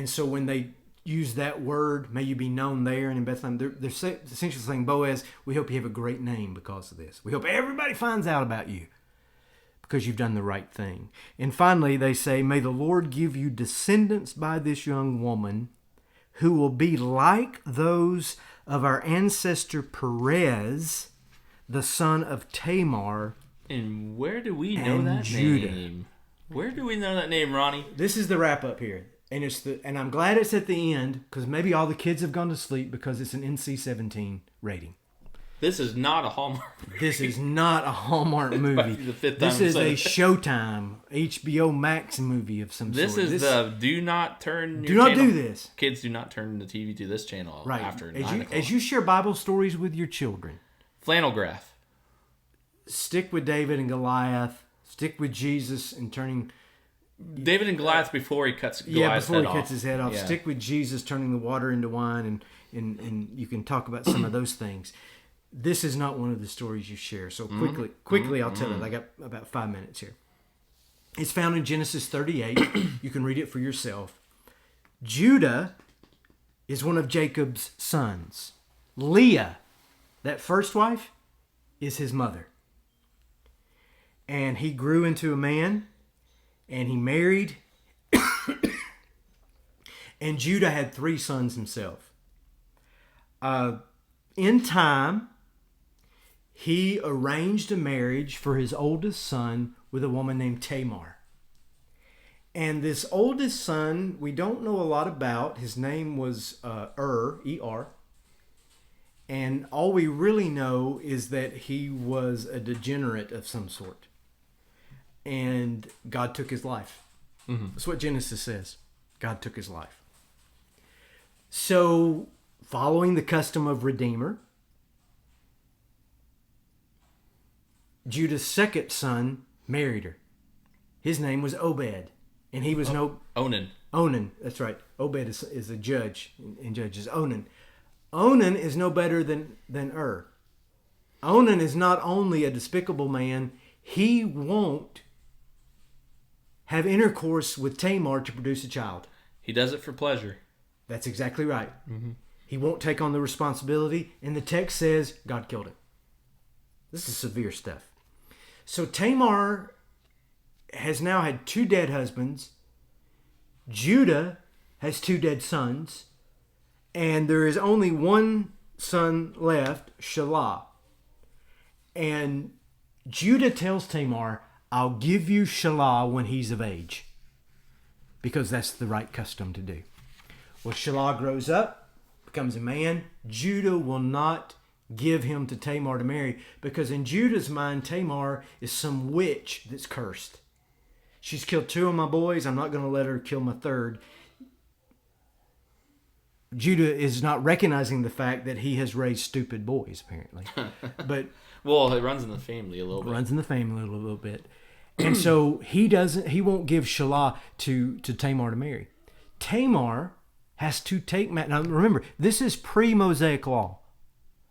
so when they use that word, may you be known there and in Bethlehem, they're essentially saying, Boaz, we hope you have a great name because of this. We hope everybody finds out about you because you've done the right thing. And finally, they say, may the Lord give you descendants by this young woman who will be like those of our ancestor Perez, the son of Tamar. And where do we know that Judah. name? Where do we know that name, Ronnie? This is the wrap up here. And I'm glad it's at the end because maybe all the kids have gone to sleep because it's an NC-17 rating. This is not a Hallmark. This is not a Hallmark movie. The fifth time This is I've a said Showtime HBO Max movie of some This sort. is the do not turn. Do your not channel. do this. Kids, do not turn the TV to this channel Right. after As 9 you, o'clock. as you share Bible stories with your children, Flannel graph. stick with David and Goliath. Stick with Jesus and turning. David and Goliath before he cuts Goliath's before head he cuts his head off. Yeah. Stick with Jesus turning the water into wine, and you can talk about some of those things. This is not one of the stories you share. So quickly, I'll tell it. I got about 5 minutes here. It's found in Genesis 38. You can read it for yourself. Judah is one of Jacob's sons. Leah, that first wife, is his mother. And he grew into a man, and he married. And Judah had 3 sons himself. In time, he arranged a marriage for his oldest son with a woman named Tamar. And this oldest son, we don't know a lot about. His name was E-R. And all we really know is that he was a degenerate of some sort. And God took his life. Mm-hmm. That's what Genesis says. God took his life. So, following the custom of Redeemer, Judah's second son married her. His name was Obed. And he was Onan. Onan, that's right. Obed is a judge in Judges. Onan. Onan is no better than Onan is not only a despicable man, he won't have intercourse with Tamar to produce a child. He does it for pleasure. That's exactly right. Mm-hmm. He won't take on the responsibility, and the text says God killed him. This is severe stuff. So Tamar has now had 2 dead husbands. Judah has 2 dead sons. And there is only one son left, Shelah. And Judah tells Tamar, I'll give you Shelah when he's of age. Because that's the right custom to do. Well, Shelah grows up, becomes a man. Judah will not give him to Tamar to marry. Because in Judah's mind, Tamar is some witch that's cursed. She's killed 2 of my boys. I'm not going to let her kill my 3rd. Judah is not recognizing the fact that he has raised stupid boys, apparently. But well, it runs in the family a little bit. Runs in the family a little bit. And so he won't give Shelah to Tamar to marry. Tamar has to take... Now remember, this is pre-Mosaic law.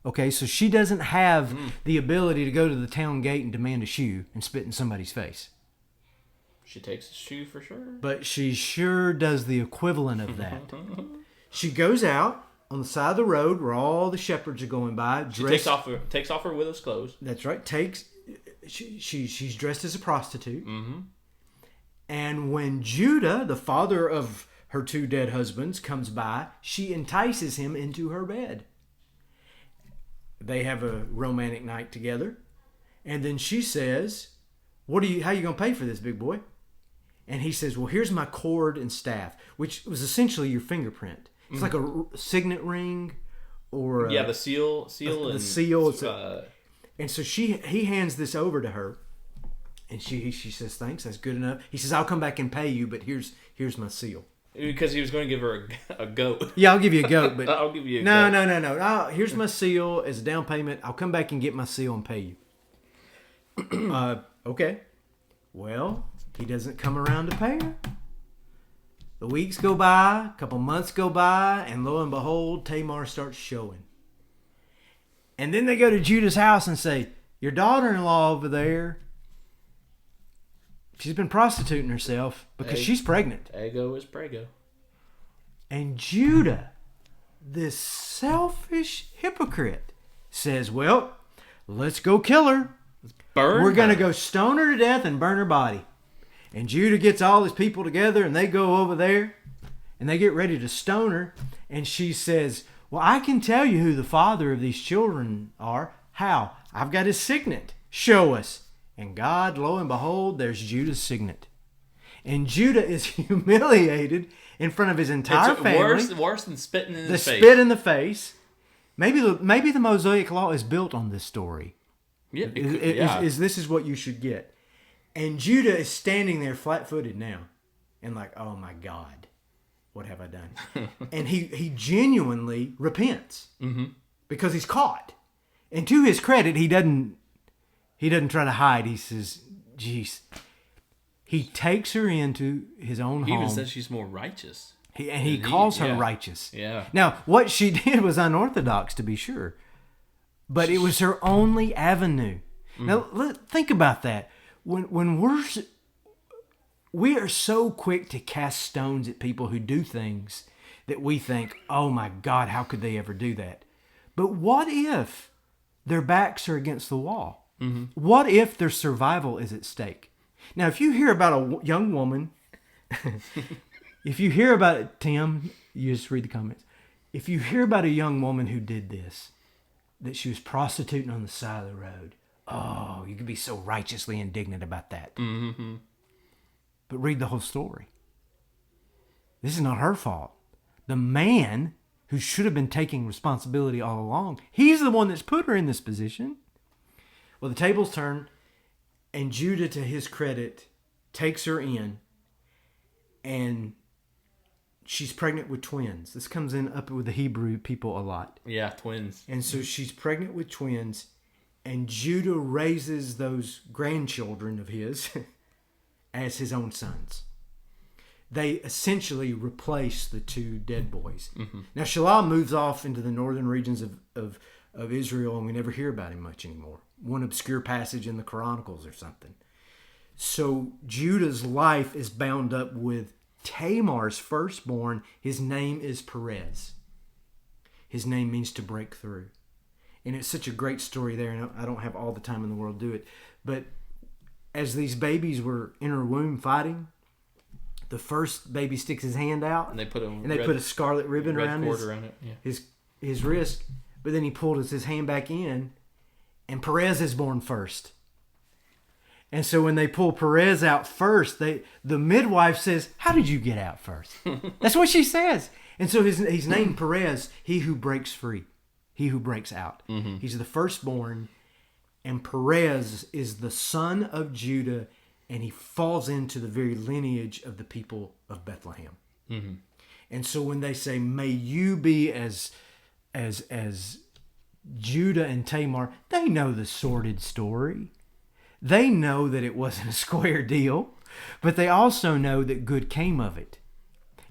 Okay, so she doesn't have the ability to go to the town gate and demand a shoe and spit in somebody's face. She takes a shoe for sure. But she sure does the equivalent of that. She goes out on the side of the road where all the shepherds are going by. She takes off her widow's clothes. That's right. She's dressed as a prostitute. Mm-hmm. And when Judah, the father of her 2 dead husbands, comes by, she entices him into her bed. They have a romantic night together. And then she says, how are you going to pay for this, big boy? And he says, well, here's my cord and staff, which was essentially your fingerprint. It's like a signet ring, or the seal, the seal. And so he hands this over to her, and she says, "Thanks, that's good enough." He says, "I'll come back and pay you, but here's my seal." Because he was going to give her a goat. Yeah, I'll give you a goat, but I'll give you a goat. No. Here's my seal as a down payment. I'll come back and get my seal and pay you. Okay. Well, he doesn't come around to pay her. The weeks go by, a couple months go by, and lo and behold, Tamar starts showing. And then they go to Judah's house and say, your daughter-in-law over there, she's been prostituting herself because she's pregnant. Ego is prego. And Judah, this selfish hypocrite, says, well, let's go kill her. We're going to go stone her to death and burn her body. And Judah gets all his people together, and they go over there, and they get ready to stone her. And she says, well, I can tell you who the father of these children are. How? I've got his signet. Show us. And God, lo and behold, there's Judah's signet. And Judah is humiliated, in front of his entire family. Worse than spitting in his face. The spit in the face. Maybe the Mosaic Law is built on this story. Yeah, This is what you should get. And Judah is standing there flat-footed now. And like, oh my God, what have I done? And he genuinely repents. Mm-hmm. Because he's caught. And to his credit, he doesn't try to hide. He says, geez. He takes her into his own home. He even says she's more righteous. He calls her righteous. Yeah. Now, what she did was unorthodox, to be sure. But it was her only avenue. Mm-hmm. Now, think about that. When we are so quick to cast stones at people who do things that we think, oh my God, how could they ever do that? But what if their backs are against the wall? Mm-hmm. What if their survival is at stake? Now, if you hear about a young woman, if you hear about it, Tim, you just read the comments. If you hear about a young woman who did this, that she was prostituting on the side of the road, oh, you could be so righteously indignant about that. Mm-hmm. But read the whole story. This is not her fault. The man who should have been taking responsibility all along, he's the one that's put her in this position. Well, the tables turn, and Judah, to his credit, takes her in, and she's pregnant with twins. This comes in up with the Hebrew people a lot. Yeah, twins. And so she's pregnant with twins, and Judah raises those grandchildren of his as his own sons. They essentially replace the two dead boys. Mm-hmm. Now, Shelah moves off into the northern regions of Israel, and we never hear about him much anymore. One obscure passage in the Chronicles or something. So Judah's life is bound up with Tamar's firstborn. His name is Perez. His name means to break through. And it's such a great story there, and I don't have all the time in the world to do it. But as these babies were in her womb fighting, the first baby sticks his hand out, and they put a scarlet ribbon around it. Yeah. his wrist. But then he pulled his hand back in, and Perez is born first. And so when they pull Perez out first, the midwife says, "How did you get out first?" That's what she says. And so he's named Perez, he who breaks free, he who breaks out. Mm-hmm. He's the firstborn, and Perez is the son of Judah, and he falls into the very lineage of the people of Bethlehem. Mm-hmm. And so when they say, "May you be as Judah and Tamar," they know the sordid story. They know that it wasn't a square deal, but they also know that good came of it.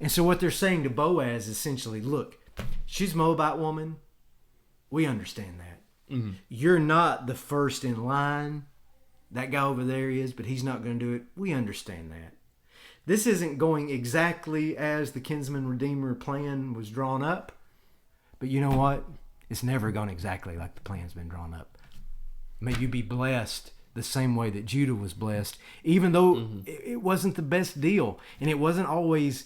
And so what they're saying to Boaz is essentially, look, she's a Moabite woman. We understand that. Mm-hmm. You're not the first in line. That guy over there is, but he's not going to do it. We understand that. This isn't going exactly as the Kinsmen Redeemer plan was drawn up, but you know what? It's never gone exactly like the plan's been drawn up. May you be blessed the same way that Judah was blessed, even though it wasn't the best deal, and it wasn't always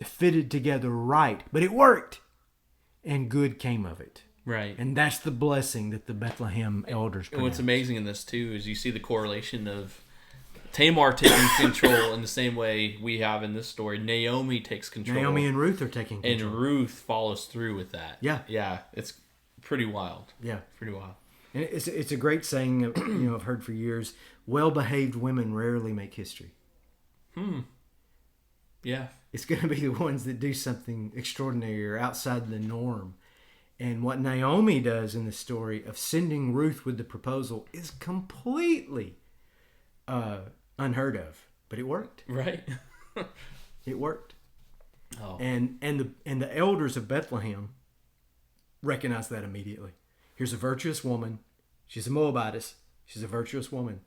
fitted together right, but it worked, and good came of it. Right. And that's the blessing that the Bethlehem elders pronounced. And what's amazing in this, too, is you see the correlation of Tamar taking control in the same way we have in this story. Naomi takes control. Naomi and Ruth are taking control. And Ruth follows through with that. Yeah. Yeah. It's pretty wild. Yeah. Pretty wild. And it's a great saying, I've heard for years, well-behaved women rarely make history. Yeah. It's going to be the ones that do something extraordinary or outside the norm. And what Naomi does in the story of sending Ruth with the proposal is completely unheard of. But it worked. Right. It worked. Oh. And the elders of Bethlehem recognized that immediately. Here's a virtuous woman. She's a Moabitess. She's a virtuous woman.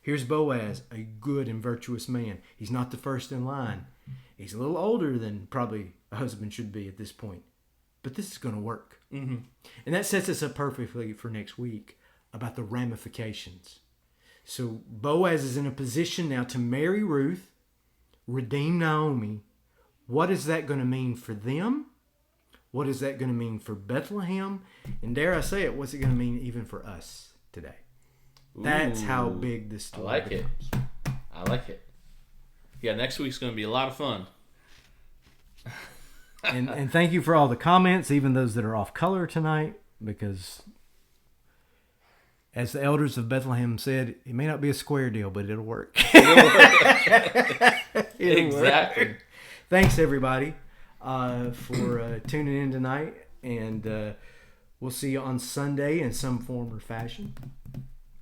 Here's Boaz, a good and virtuous man. He's not the first in line. He's a little older than probably a husband should be at this point. But this is going to work. Mm-hmm. And that sets us up perfectly for next week about the ramifications. So Boaz is in a position now to marry Ruth, redeem Naomi. What is that going to mean for them? What is that going to mean for Bethlehem? And dare I say it, what's it going to mean even for us today? That's how big this story becomes. I like it. Yeah, next week's going to be a lot of fun. And thank you for all the comments, even those that are off color tonight, because as the elders of Bethlehem said, it may not be a square deal, but it'll work. Exactly. Work. Thanks, everybody, for tuning in tonight. And we'll see you on Sunday in some form or fashion.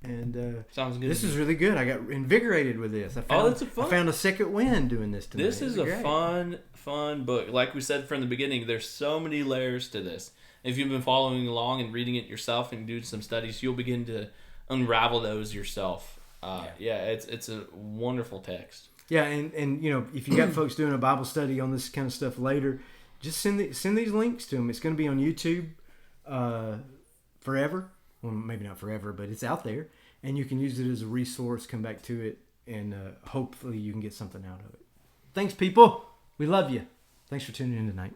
And sounds good. This is really good. I got invigorated with this. I found a second wind doing this tonight. This is a fun book. Like we said from the beginning, there's so many layers to this. If you've been following along and reading it yourself and doing some studies, you'll begin to unravel those yourself. It's a wonderful text. Yeah, and if you got folks doing a Bible study on this kind of stuff later, just send these links to them. It's going to be on YouTube forever. Well, maybe not forever, but it's out there, and you can use it as a resource. Come back to it, and hopefully you can get something out of it. Thanks, people. We love you. Thanks for tuning in tonight.